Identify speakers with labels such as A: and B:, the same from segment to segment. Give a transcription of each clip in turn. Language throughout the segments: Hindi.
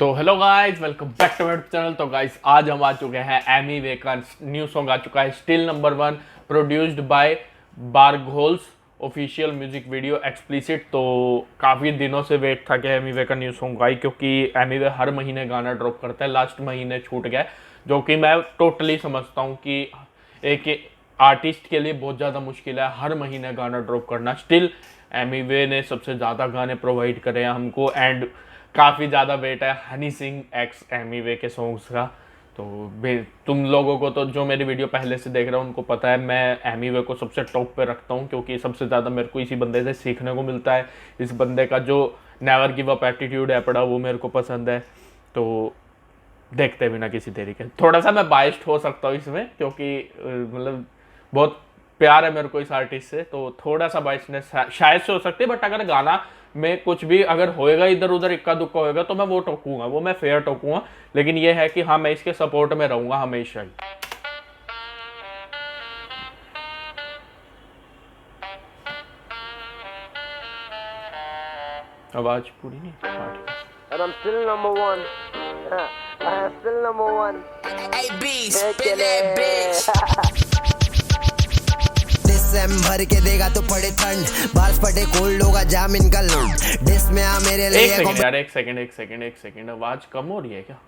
A: तो hello guys, welcome back to my channel. तो गाइस आज हम आ चुके हैं एमी वे का न्यू सॉन्ग आ चुका है, स्टिल नंबर 1, प्रोड्यूस्ड बाय बारघोल्स, ऑफिशियल म्यूजिक वीडियो एक्सप्लिसिट। तो काफ़ी दिनों से वेट था कि एमी वे का न्यू सॉन्ग आई, क्योंकि एमी वे हर महीने गाना ड्रॉप करता है। लास्ट महीने छूट गया, जो कि मैं टोटली समझता हूँ कि एक आर्टिस्ट के लिए बहुत ज़्यादा मुश्किल है हर महीने गाना ड्रॉप करना। स्टिल एमी वे ने सबसे ज़्यादा गाने प्रोवाइड करे हैं हमको, एंड काफ़ी ज़्यादा वेट है हनी सिंह एक्स एमी वे के सॉन्ग्स का। तो तुम लोगों को तो जो मेरी वीडियो पहले से देख रहा हूँ उनको पता है मैं एमी वे को सबसे टॉप पे रखता हूँ, क्योंकि सबसे ज़्यादा मेरे को इसी बंदे से सीखने को मिलता है। इस बंदे का जो नेवर गिव अप एटीट्यूड है पड़ा, वो मेरे को पसंद है। तो देखते बिना किसी देरी के, थोड़ा सा मैं बाइस्ड हो सकता हूँ इसमें, क्योंकि मतलब बहुत प्यार है मेरे को इस आर्टिस्ट से, तो थोड़ा सा बाइस्डनेस शायद से हो सकती है। बट अगर गाना में कुछ भी अगर होएगा, इधर उधर इक्का दुक्का होएगा, तो मैं वो टोकूंगा, वो मैं फेयर टोकूंगा। लेकिन ये है कि हाँ, मैं इसके सपोर्ट में रहूंगा हमेशा ही। आवाज पूरी नहीं।
B: And I'm still number one. I am still number one.
C: Hey B, spin that bitch.
D: भर के देगा तो पड़े ठंड, बारिश पड़े कोल्ड होगा जाम इनका लूट। डिस में आ मेरे लिए
A: एक सेकंड, आवाज कम हो रही है क्या?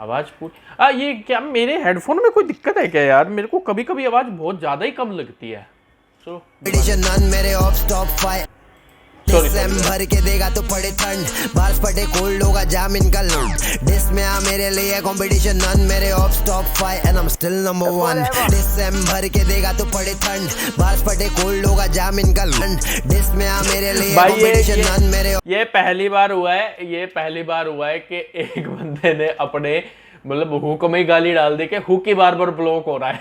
A: आवाज पूरी ये क्या मेरे हेडफोन में कोई दिक्कत है क्या यार? मेरे को कभी कभी आवाज बहुत ज्यादा ही कम लगती है। सो
D: मेरे ऑफ स्टॉप फाइव भर के देगा तो पड़े ठंड, बारिश पड़े कोल्ड होगा जाम इनका लूट। डिस में आ मेरे लिए कंपटीशन नन, मेरे off stop five and I am still number 1। Diss भर के देगा तो पड़े ठंड, बारिश पड़े कोल्ड होगा जाम इनका लूट। डिस में आ मेरे लिए कंपटीशन नन, मेरे
A: ये पहली बार हुआ है कि एक बंदे ने अपने मतलब हुक में गाली डाल दी कि हुक ही बार बार ब्लॉक हो रहा है।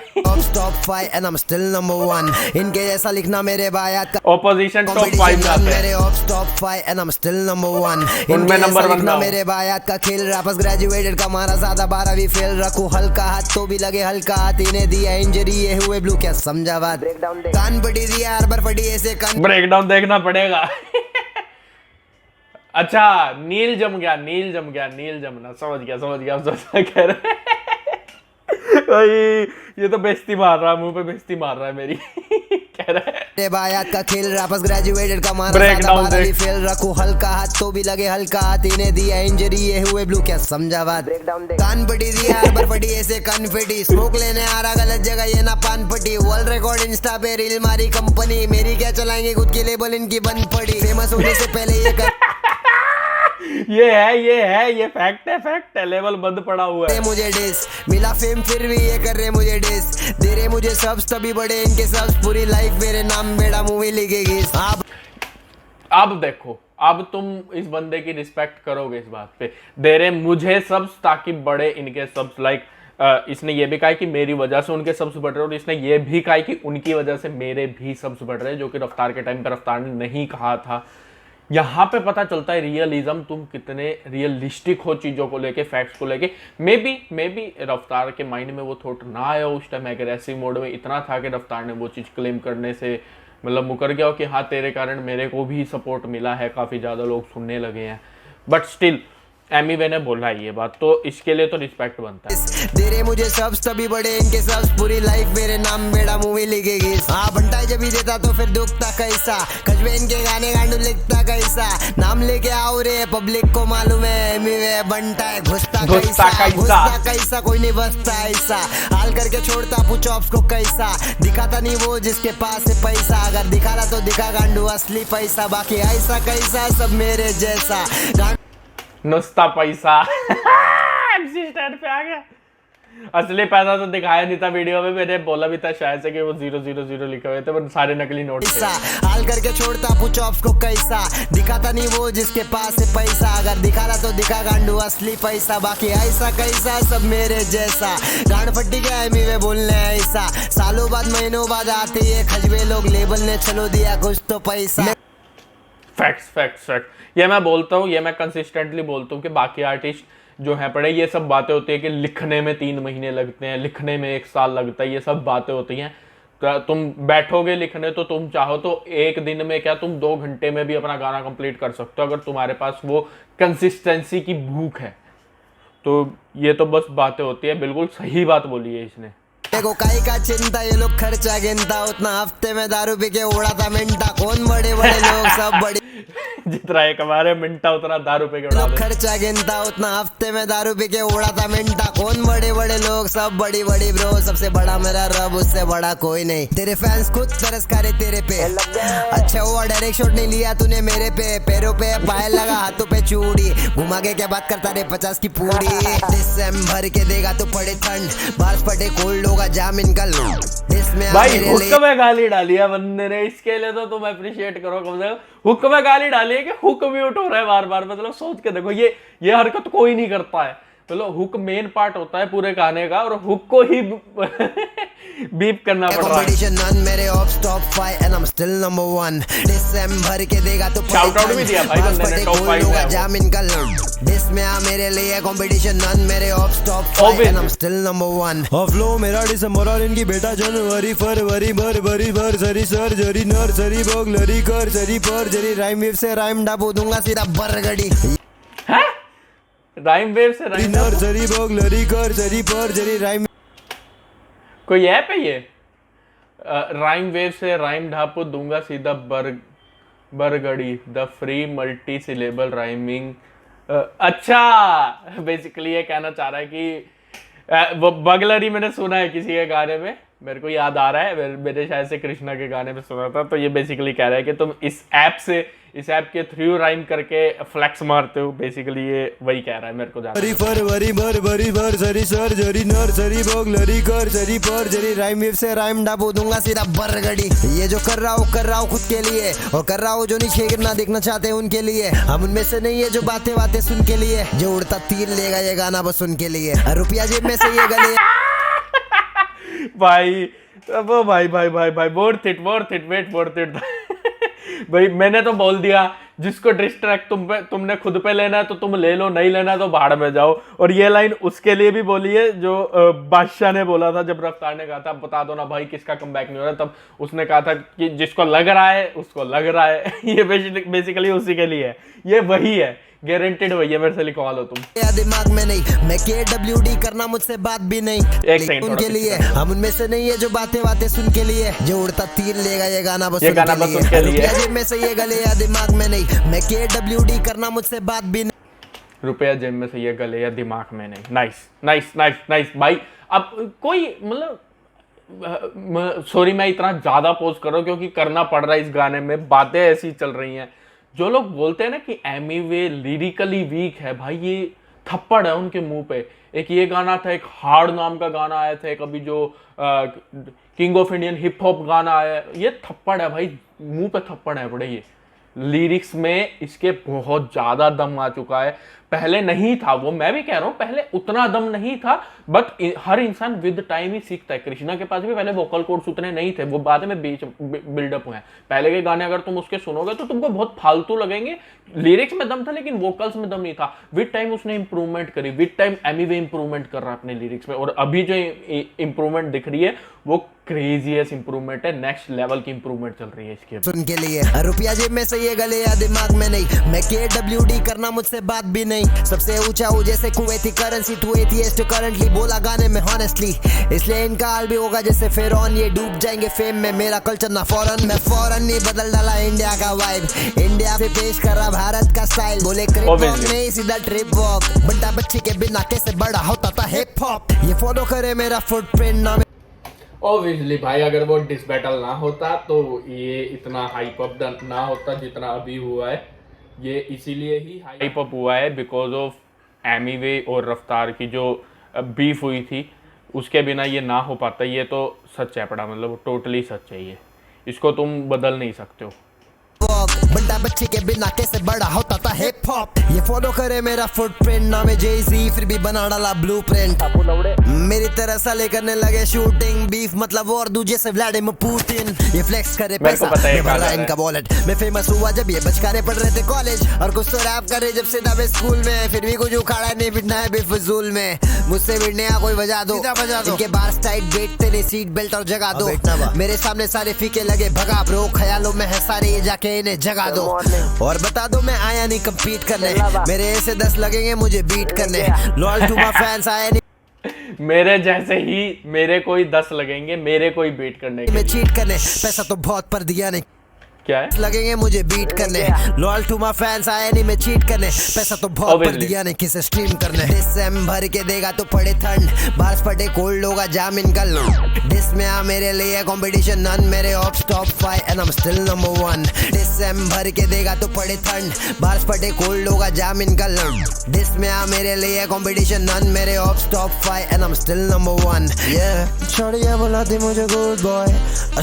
D: Top 5 and I am still number 1। इनके जैसा लिखना मेरे बायात का
A: ऑपोजिशन टॉप 5 में आते हैं।
D: मेरे top 5 and I am still number 1।
A: उनमें नंबर 1 ना
D: मेरे बायात का खेल रैपर्स ग्रेजुएटेड का मारा ज्यादा 12वीं फेल, रखूं हल्का हाथ तो भी लगे हल्का हाथ। इन्हें दिया इंजरी ये हुए ब्लू, क्या समझा बात? कान पटी दिया हर फटी ऐसे कान
A: ब्रेकडाउन देखना पड़ेगा। अच्छा, नील जम गया, नील जमना, समझ गया कह रहे ये तो बेइज्जती मार रहा है, मुंह पे बेइज्जती मार रहा है मेरी। कह रहा है
D: बायात का खेल रैपर्स ग्रेजुएटेड का मारा
A: ब्रेकडाउन देख
D: फेल, रखूं हल्का हाथ तो भी लगे हल्का हाथ। इन्हें दिया इंजरी ये हुए ब्लू, क्या समझा बात? कान पटी दिया हर फटी ऐसे कन्फेटी, स्मोक लेने आ रहा गलत जगह ये ना पान पटी। वर्ल्ड रिकॉर्ड इंस्टा पे रील मारी कंपनी, मेरी क्या चलाएंगे खुद की लेबल इनकी बंद पड़ी। फेमस होने से पहले
A: ये फैक्ट है, लेवल बंद पड़ा हुआ है।
D: मुझे डिस मिला फेम फिर भी ये कर रहे मुझे डिस, दे रहे मुझे सब्स तभी बड़े इनके सब्स, पूरी लाइफ मेरे नाम बेड़ा मूवी लिखेगी।
A: अब देखो, अब तुम इस बंदे की रिस्पेक्ट करोगे इस बात पे, दे रहे मुझे सब्स ताकि बड़े इनके सब्स। लाइक इसने ये भी कहा कि मेरी वजह से उनके सब्स बढ़ रहे, और इसने ये भी कहा कि उनकी वजह से मेरे भी सब्स बढ़ रहे, जो कि रफ्तार के टाइम पर रफ्तार ने नहीं कहा था। यहाँ पे पता चलता है रियलिज्म, तुम कितने रियलिस्टिक हो चीज़ों को लेके, फैक्ट्स को लेके। मे बी रफ्तार के माइंड में वो थॉट ना आया उस टाइम, एग्रेसिव मोड में इतना था कि रफ्तार ने वो चीज़ क्लेम करने से मतलब मुकर गया हो कि हाँ तेरे कारण मेरे को भी सपोर्ट मिला है, काफ़ी ज़्यादा लोग सुनने लगे हैं। बट स्टिल एमी वे ने बोला है ये बात, तो इसके लिए तो रिस्पेक्ट बनता है।
D: दे रहे मुझे सब्स तभी बड़े इनके सब्स, पूरी लाइफ मेरे नाम बेड़ा मूवी लिखेगी। हाँ बंटाई जब भी देता तो फिर दुखता कैसा, खजबे इनके गाने गांडू लिखता कैसा। नाम लेके आओ रे पब्लिक को मालूम है एमी वे बंटाई घुसता कैसा, कोई नहीं बसता ऐसा। हाल करके छोड़ता पूछो आपको कैसा, दिखाता नहीं वो जिसके पास है पैसा। अगर दिखा रहा तो दिखा गांडू असली पैसा, बाकी ऐसा कैसा सब मेरे जैसा
A: नुस्ता पैसा। एमसी स्टैंड पे आ गया। असली पैसा तो दिखाया नहीं था वीडियो में, मैंने बोला भी था शायद से कि वो 000 लिखे हुए थे, पर सारे नकली नोट थे।
D: हाल करके छोड़ता पूछो आपको कैसा, दिखाता नहीं वो जिसके पास है पैसा। अगर दिखा रहा तो दिखा गांडू असली पैसा, बाकी ऐसा कैसा सब मेरे जैसा। गांड फट्टी गया एमी वे बोलने ऐसा, सालों बाद महीनों बाद आते ये खजबे लोग, लेबल ने चलो दिया कुछ तो पैसा।
A: फैक्ट्स ये मैं बोलता हूँ, ये मैं कंसिस्टेंटली बोलता हूँ कि बाकी आर्टिस्ट जो है पड़े, ये सब बातें होती है कि लिखने में 3 महीने लगते हैं, लिखने में 1 साल लगता है, ये सब बातें होती हैं। तुम बैठोगे लिखने तो तुम चाहो तो एक दिन में क्या, तुम 2 घंटे में भी अपना गाना कंप्लीट कर सकते हो अगर तुम्हारे पास वो कंसिस्टेंसी की भूख है। तो ये तो बस बातें होती है, बिल्कुल सही बात बोली है इसने।
D: देखो काई का चिंता, ये लोग खर्चा गिनता, उतना हफ्ते में दारू पी के उड़ाता मिंटा, कौन बड़े बड़े लोग सब बड़ी
A: जितना एक हमारे मिंटा उतना दारू पे के उड़ा
D: लोग
A: देते।
D: खर्चा गिनता, उतना हफ्ते में दारू पी के उड़ाता मिंटा, कौन बड़े बड़े लोग सब बड़ी बड़ी ब्रो, सबसे बड़ा मेरा रब, उससे बड़ा कोई नहीं, तेरे फैंस खुद तरस करे तेरे पे। अच्छा हुआ डायरेक्ट शॉट नहीं लिया तूने मेरे पे, पैरों पे पायल लगा हाथों पे चूड़ी, घुमा के क्या बात करता रे 50 की पूरी, दिसंबर के देगा तो पड़े ठंड, बारिश पड़े कोल्ड होगा जामिन का इसमें
A: भाई हुक में गाली डाली है बंदे ने, इसके लिए तो तुम अप्रिशिएट करो कम से कम। हुक में गाली डाली है कि हुक म्यूट हो रहा है बार बार, मतलब सोच के देखो, ये हरकत कोई नहीं करता है। मतलब हुक मेन पार्ट होता है पूरे गाने का और हुक को ही बीप करना पड़ रहा है।
D: मेरे of top 5 and I am still number 1, दिसंबर के देगा तो
A: शाउट आउट भी दिया भाई बंदे ने, टॉप 5 में
D: जामिन का दिस में आ मेरे लिए कंपटीशन नन, मेरे of top 5 and I am still number 1, of low मेरा दिसंबर और इनकी बेटा जनवरी फरवरी फरवरी फरवरी सर्जरी नर्सरी बगलरी करसरी परजरी, राइम वेव से राइम डाबो दूंगा सीधा बरगड़ी,
A: है राइम वेव से राइम
D: नर्सरी बगलरी करसरी परजरी, राइम
A: कोई ऐप है ये? राइम वेव से राइम ढापो दूंगा सीधा Bargadi, the free multi syllable rhyming. अच्छा बेसिकली ये कहना चाह रहा है कि वो बगलरी मैंने सुना है किसी के गाने में, मेरे को याद आ रहा है, मैंने शायद से कृष्णा के गाने में सुना था। तो ये बेसिकली कह रहा है कि तुम इस ऐप के थ्रू राइम करके फ्लेक्स मारते हो, बेसिकली ये वही कह रहा है मेरे को जाना।
D: फरवरी फरवरी फरवरी सर्जरी नर्सरी बगलरी करसरी परजरी, राइम वेव से राइम डाबो दूंगा सीधा बरगड़ी, ये जो कर रहा हूँ खुद के लिए, और कर रहा हूँ जो नीचे गिरना देखना चाहते हैं उनके लिए, हम उनमें से नहीं है जो बातें सुन के लिए, जो उड़ता तीर लेगा ये गाना बस उनके लिए, रुपया जेब में से ये गले
A: भाई वो भाई worth it wait worth it भाई मैंने तो बोल दिया, जिसको डिस्ट्रैक्ट तुमने खुद पे लेना है तो तुम ले लो, नहीं लेना तो भाड़ में जाओ। और ये लाइन उसके लिए भी बोली है जो बादशाह ने बोला था जब रफ्तार ने कहा था बता दो ना भाई किसका कमबैक नहीं हो रहा, तब उसने कहा था कि जिसको लग रहा है उसको लग रहा है। ये बेसिकली उसी के लिए है, ये वही है, गारंटेड वही है, मेरे से लिखवा लो तुम।
D: दिमाग में नहीं, मैं KWD करना मुझसे बात भी नहीं,
A: एक सेकंड
D: उनके लिए, हम उनमें से नहीं है जो बातें सुन के लिए, जो उड़ता तीर लेगा ये गाना बस
A: उनके लिए,
D: जेब में से ये गले या दिमाग में नहीं, मैं KWD करना मुझसे बात भी नहीं,
A: रुपया जेब में से ये गले या दिमाग में नहीं। नाइस नाइस नाइस नाइस भाई। अब कोई मतलब सॉरी मैं इतना ज्यादा पोस्ट कर रहा हूँ क्योंकि करना पड़ रहा है इस गाने में, बातें ऐसी चल रही हैं। जो लोग बोलते हैं ना कि एमी वे लिरिकली वीक है, भाई ये थप्पड़ है उनके मुंह पे। एक ये गाना था, एक हार्ड नाम का गाना आया था, एक अभी जो king of Indian hip hop गाना आया, ये थप्पड़ है भाई, मुंह पे थप्पड़ है बड़े। ये लिरिक्स में इसके बहुत ज्यादा दम आ चुका है, पहले नहीं था वो, मैं भी कह रहा हूँ पहले उतना दम नहीं था, बट हर इंसान विद टाइम ही सीखता है। कृष्णा के पास भी पहले वोकल कोड्स उतने नहीं थे, वो बाद में बिल्डअप हुए हैं। पहले के गाने अगर तुम उसके सुनोगे तो तुमको बहुत फालतू लगेंगे, लिरिक्स में दम था लेकिन वोकल्स में दम नहीं था। विद टाइम उसने इंप्रूवमेंट करी, with time Emiway improvement कर रहा है अपने लिरिक्स में, और अभी जो इंप्रूवमेंट दिख रही है वो क्रेजीएस्ट इंप्रूवमेंट है, नेक्स्ट लेवल की इंप्रूवमेंट चल रही है इसके।
D: सुन के लिए रुपया जेब में से ये गले या दिमाग में नहीं, मैं KWD करना मुझसे बात भी नहीं, सबसे ऊंचा हूँ जैसे कुवैती करेंसी, टू एथियस्ट करंटली बोला गाने में हॉनेस्टली, इसलिए इनका हाल भी होगा जैसे फिरौन, ये डूब जाएंगे फेम में, मेरा कल्चर ना फॉरेन, मैं फॉरेन नहीं बदल डाला इंडिया का वाइब, इंडिया से पेश कर रहा भारत का स्टाइल, बोले क्रिप वॉक नहीं सीधा ट्रिप वॉक, बंटा बच्ची के बिना कैसे बड़ा होता था हिप हॉप, ये फॉलो करे मेरा फुटप्रिंट ना।
A: ऑब्वियसली भाई अगर वो डिस बैटल ना होता तो ये इतना हाइप अप ना होता जितना अभी हुआ है। ये इसीलिए ही हाइप अप हुआ है बिकॉज ऑफ एमी वे और रफ्तार की जो बीफ हुई थी, उसके बिना ये ना हो पाता। ये तो सच है पड़ा, मतलब टोटली सच है, ये इसको तुम बदल नहीं सकते हो।
D: बंटा बच्ची के बिना कैसे बड़ा होता था हिप हॉप, ये फॉलो करे मेरा फुटप्रिंट, नाम है Jay-Z फिर भी बना डाला ब्लूप्रिंट, मेरी तरह साले करने लगे शूटिंग, बीफ मतलब और दूजे से व्लादिमीर पुतिन, ये फ्लेक्स करे पैसा मैं भरा इनका वॉलेट, मैं फेमस हुआ जब ये बचकारे पढ़ रहे थे कॉलेज, और कुछ तो रैप करे जब से दावे स्कूल में, फिर भी कुछ उखाड़ा नहीं बिठना है बेफजूल में, मुझसे भिड़ने का कोई वजह दो, इनके बार टाइट बैठते नहीं, सीट बेल्ट और जगा दो, मेरे सामने सारे फीके लगे भगा ब्रो, ख्यालों में है सारे ये जाके इन्हें जगा दो, और बता दो मैं आया नहीं कम्पीट करने, मेरे ऐसे 10 लगेंगे मुझे बीट करने, लॉयल टू माय फैंस आया नहीं
A: मेरे जैसे ही मेरे कोई 10 लगेंगे मेरे कोई बीट करने के।
D: मैं चीट करने, पैसा तो बहुत पर दिया नहीं,
A: क्या है
D: लगेंगे मुझे बीट करने, लॉयल टू माय फैंस आए नहीं मैं चीट करने, पैसा तो बहुत पर दिया नहीं किसे स्ट्रीम करने, दिसंबर के देगा तो पड़े ठंड, बार्स पड़े कोल्ड होगा जाम इनका, दिस में आ मेरे लिए कंपटीशन नन, मेरे ops top 5 and I am still number 1, दिसंबर के देगा तो पड़े ठंड, बार्स पड़े कोल्ड होगा जाम इनका, दिस में आ मेरे लिए कंपटीशन नन, मेरे ops top 5 and I am still number 1, शॉर्टियां बुलाती मुझे गुड बॉय,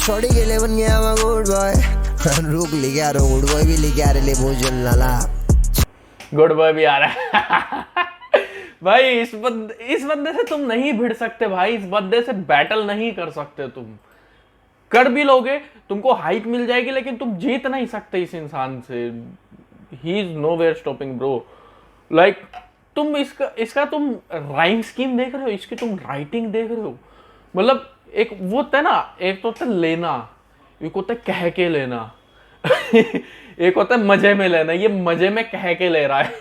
D: शॉर्टी के लिए बन गया मैं गुड बॉय, रुक लिख आ रहा गुड बॉय भी लिख आ रहे भोजन लाला,
A: गुड बॉय भी आ रहा है भाई इस बंदे से तुम नहीं भिड़ सकते भाई, इस बंदे से बैटल नहीं कर सकते, तुम कर भी लोगे तुमको हाइक मिल जाएगी लेकिन तुम जीत नहीं सकते इस इंसान से, he is nowhere stopping bro, like तुम इसका तुम राइम स्कीम देख रहे हो, इसकी तुम राइटिंग देख रहे हो, मतलब एक वो होता है ना, एक तो होता है लेना, एक होता है कह के लेना एक होता है मजे में लेना, ये मजे में कह के ले रहा है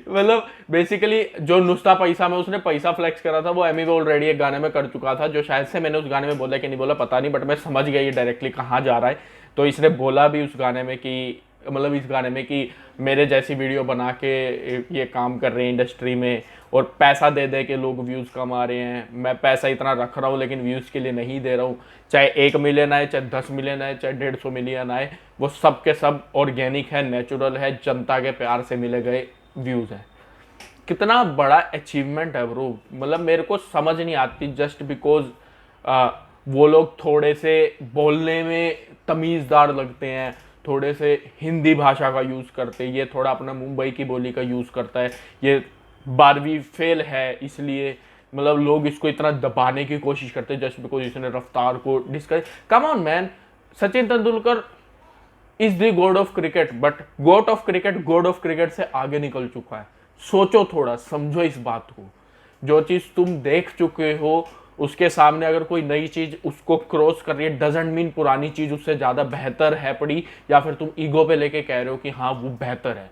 A: मतलब बेसिकली जो नुस्ता पैसा में उसने पैसा फ्लेक्स करा था वो एमी वे ऑलरेडी एक गाने में कर चुका था, जो शायद से मैंने उस गाने में बोला कि नहीं बोला पता नहीं, बट मैं समझ गया ये डायरेक्टली कहाँ जा रहा है। तो इसने बोला भी उस गाने में कि मतलब इस गाने में कि मेरे जैसी वीडियो बना के ये काम कर रहे हैं इंडस्ट्री में और पैसा दे दे के लोग व्यूज़ कमा रहे हैं, मैं पैसा इतना रख रहा हूँ लेकिन व्यूज़ के लिए नहीं दे रहा हूँ, चाहे 1 मिलियन आए, चाहे 10 मिलियन आए, चाहे 150 मिलियन आए, वो सब के सब ऑर्गेनिक है, नेचुरल है, जनता के प्यार से मिले गए व्यूज़ हैं। कितना बड़ा अचीवमेंट है ब्रो, मतलब मेरे को समझ नहीं आती, जस्ट बिकॉज वो लोग थोड़े से बोलने में तमीज़दार लगते हैं, थोड़े से हिंदी भाषा का यूज़ करते हैं, ये थोड़ा अपना मुंबई की बोली का यूज़ करता है, ये 12वीं फेल है इसलिए मतलब लोग इसको इतना दबाने की कोशिश करते हैं जस्ट बिकॉज इसने रफ्तार को discourage. Come on man, Sachin Tendulkar is the God of cricket, but God of cricket से आगे निकल चुका है। सोचो थोड़ा, समझो इस बात को, जो चीज़ तुम देख चुके हो उसके सामने अगर कोई नई चीज़ उसको क्रॉस कर रही है, डजंट मीन पुरानी चीज़ उससे ज़्यादा बेहतर है पड़ी, या फिर तुम ईगो पे लेके कह रहे हो कि हाँ वो बेहतर है।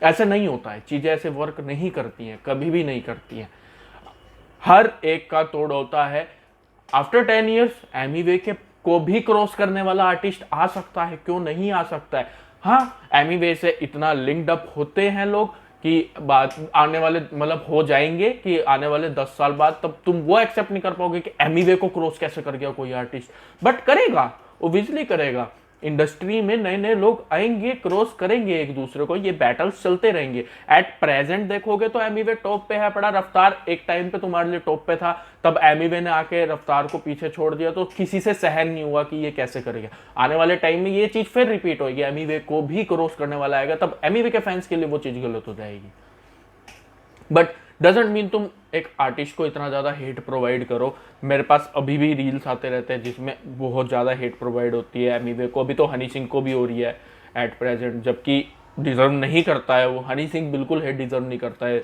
A: ऐसे नहीं होता है, चीज़ें ऐसे वर्क नहीं करती हैं, कभी भी नहीं करती हैं। हर एक का तोड़ होता है। आफ्टर 10 ईयर्स एमी वे के को भी क्रॉस करने वाला आर्टिस्ट आ सकता है, क्यों नहीं आ सकता है। हाँ, एमी वे से इतना लिंक्ड अप होते हैं लोग कि बात आने वाले मतलब हो जाएंगे कि आने वाले 10 साल बाद तब तुम वो एक्सेप्ट नहीं कर पाओगे कि एमी वे को क्रॉस कैसे कर गया कोई आर्टिस्ट, बट करेगा, ओब्वियसली करेगा। इंडस्ट्री में नए नए लोग आएंगे, क्रॉस करेंगे एक दूसरे को, ये बैटल्स चलते रहेंगे। एट प्रेजेंट देखोगे तो एमी वे टॉप पे है पड़ा, रफ्तार एक टाइम पे तुम्हारे लिए टॉप पे था, तब एमी वे ने आके रफ्तार को पीछे छोड़ दिया, तो किसी से सहन नहीं हुआ कि ये कैसे करेगा। आने वाले टाइम में ये चीज फिर रिपीट होगी, एमी वे को भी क्रॉस करने वाला आएगा, तब एमी वे के फैंस के लिए वो चीज गलत हो जाएगी। बट डजंट मीन तुम एक आर्टिस्ट को इतना ज़्यादा हेट प्रोवाइड करो। मेरे पास अभी भी रील्स आते रहते हैं जिसमें बहुत ज़्यादा हेट प्रोवाइड होती है एमी वे को, अभी तो हनी सिंह को भी हो रही है एट प्रेजेंट, जबकि डिज़र्व नहीं करता है वो। हनी सिंह बिल्कुल हेट डिज़र्व नहीं करता है,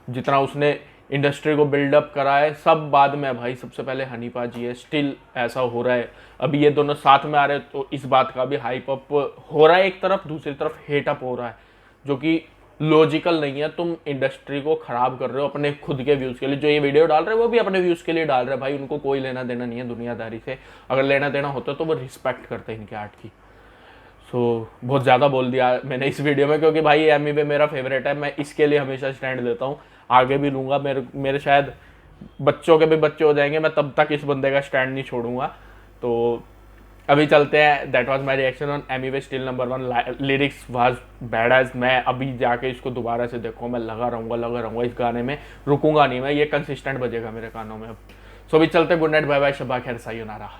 A: जितना उसने इंडस्ट्री को बिल्डअप करा है सब बाद में भाई, सबसे पहले हनी पाजी है। स्टिल ऐसा हो रहा है, अभी ये दोनों साथ में आ रहे हैं तो इस बात का भी हाइप अप हो रहा है एक तरफ, दूसरी तरफ हेट अप हो रहा है, जो कि लॉजिकल नहीं है। तुम इंडस्ट्री को खराब कर रहे हो अपने खुद के व्यूज़ के लिए। जो ये वीडियो डाल रहे हैं वो भी अपने व्यूज़ के लिए डाल रहे हैं भाई, उनको कोई लेना देना नहीं है दुनियादारी से। अगर लेना देना होता तो वो रिस्पेक्ट करते हैं इनके आर्ट की। सो बहुत ज़्यादा बोल दिया मैंने इस वीडियो में, क्योंकि भाई एमी वे मेरा फेवरेट है, मैं इसके लिए हमेशा स्टैंड लेता हूँ, आगे भी लूँगा। मेरे शायद बच्चों के भी बच्चे हो जाएंगे, मैं तब तक इस बंदे का स्टैंड नहीं छोड़ूंगा। तो अभी चलते हैं, that was my reaction on Emiway still number 1। Lyrics was bad as, मैं अभी जाके इसको दोबारा से देखो, मैं लगा रहूँगा इस गाने में, रुकूंगा नहीं मैं, ये कंसिस्टेंट बजेगा मेरे कानों में अब। सो अभी चलते, गुड नाइट, बाय बाय, शब्बा खैर, सायोनारा।